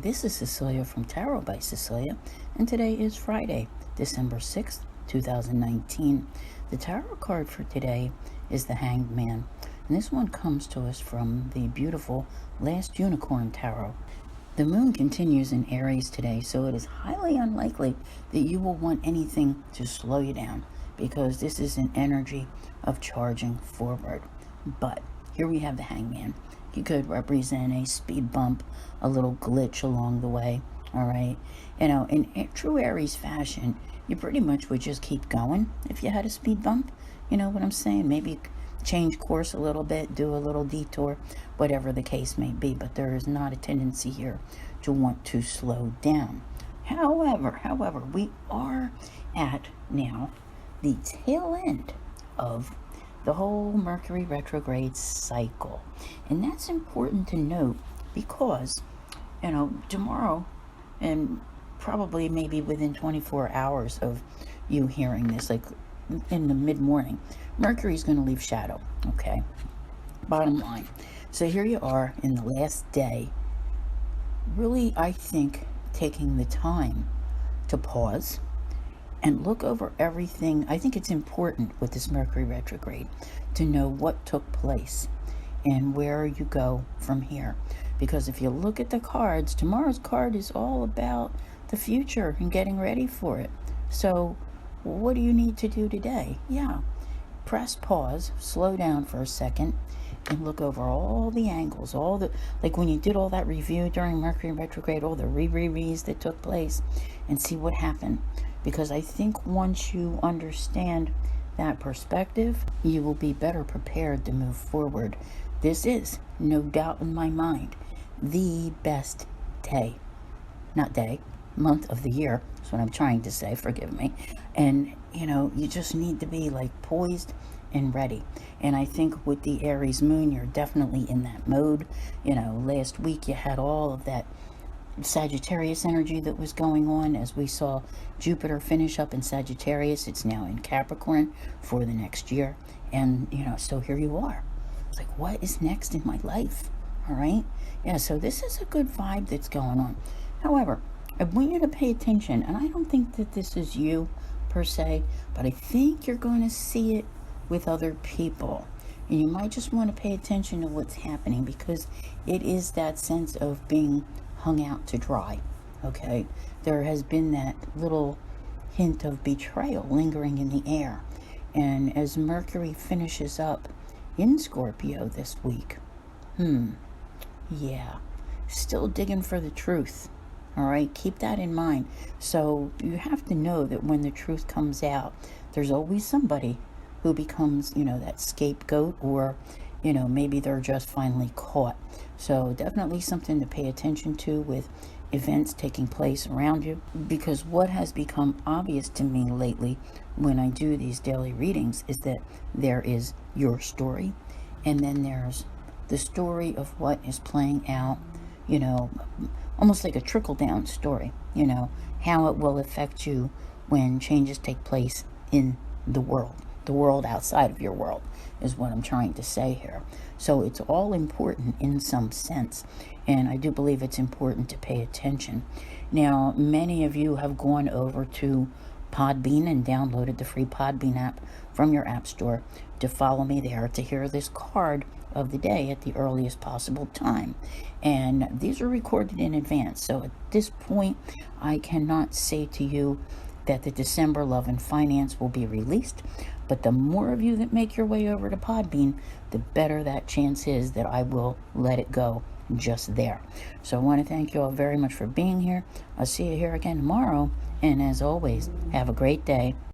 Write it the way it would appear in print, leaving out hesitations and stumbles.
this is Cecelia from Tarot by Cecelia, and today is Friday, December 6th, 2019. The tarot card for today is the Hanged Man, and this one comes to us from the beautiful Last Unicorn Tarot. The moon continues in Aries today, so it is highly unlikely that you will want anything to slow you down, because this is an energy of charging forward. But here we have the Hangman. He could represent a speed bump, a little glitch along the way, all right? You know, in true Aries fashion, you pretty much would just keep going if you had a speed bump. You know what I'm saying? Maybe change course a little bit, do a little detour, whatever the case may be. But there is not a tendency here to want to slow down. However, we are at now the tail end of the whole Mercury retrograde cycle. And that's important to note because, you know, tomorrow, and probably maybe within 24 hours of you hearing this, like in the mid-morning, Mercury's going to leave shadow, okay? Bottom line. So here you are in the last day, really, I think, taking the time to pause and look over everything. I think it's important with this Mercury retrograde to know what took place and where you go from here. Because if you look at the cards, tomorrow's card is all about the future and getting ready for it. So what do you need to do today? Yeah, press pause, slow down for a second, and look over all the angles, all the, like when you did all that review during Mercury retrograde, all the re-reads that took place, and see what happened. Because I think once you understand that perspective, you will be better prepared to move forward. This is, no doubt in my mind, the best month of the year. That's what I'm trying to say, forgive me. And, you know, you just need to be like poised and ready. And I think with the Aries moon, you're definitely in that mode. You know, last week you had all of that Sagittarius energy that was going on as we saw Jupiter finish up in Sagittarius. It's now in Capricorn for the next year. And, you know, so here you are. It's like, what is next in my life? All right. Yeah. So this is a good vibe that's going on. However, I want you to pay attention, and I don't think that this is you per se, but I think you're going to see it with other people. And you might just want to pay attention to what's happening, because it is that sense of being hung out to dry, okay? There has been that little hint of betrayal lingering in the air. And as Mercury finishes up in Scorpio this week, yeah, still digging for the truth, all right? Keep that in mind. So you have to know that when the truth comes out, there's always somebody who becomes, you know, that scapegoat, or, you know, maybe they're just finally caught. So definitely something to pay attention to with events taking place around you. Because what has become obvious to me lately when I do these daily readings is that there is your story, and then there's the story of what is playing out, you know, almost like a trickle-down story, you know, how it will affect you when changes take place in the world. The world outside of your world is what I'm trying to say here. So it's all important in some sense, and I do believe it's important to pay attention. Now, many of you have gone over to Podbean and downloaded the free Podbean app from your app store to follow me there to hear this card of the day at the earliest possible time. And these are recorded in advance, so at this point I cannot say to you that the December Love and Finance will be released, but the more of you that make your way over to Podbean, the better that chance is that I will let it go just there. So I want to thank you all very much for being here. I'll see you here again tomorrow, and as always, have a great day.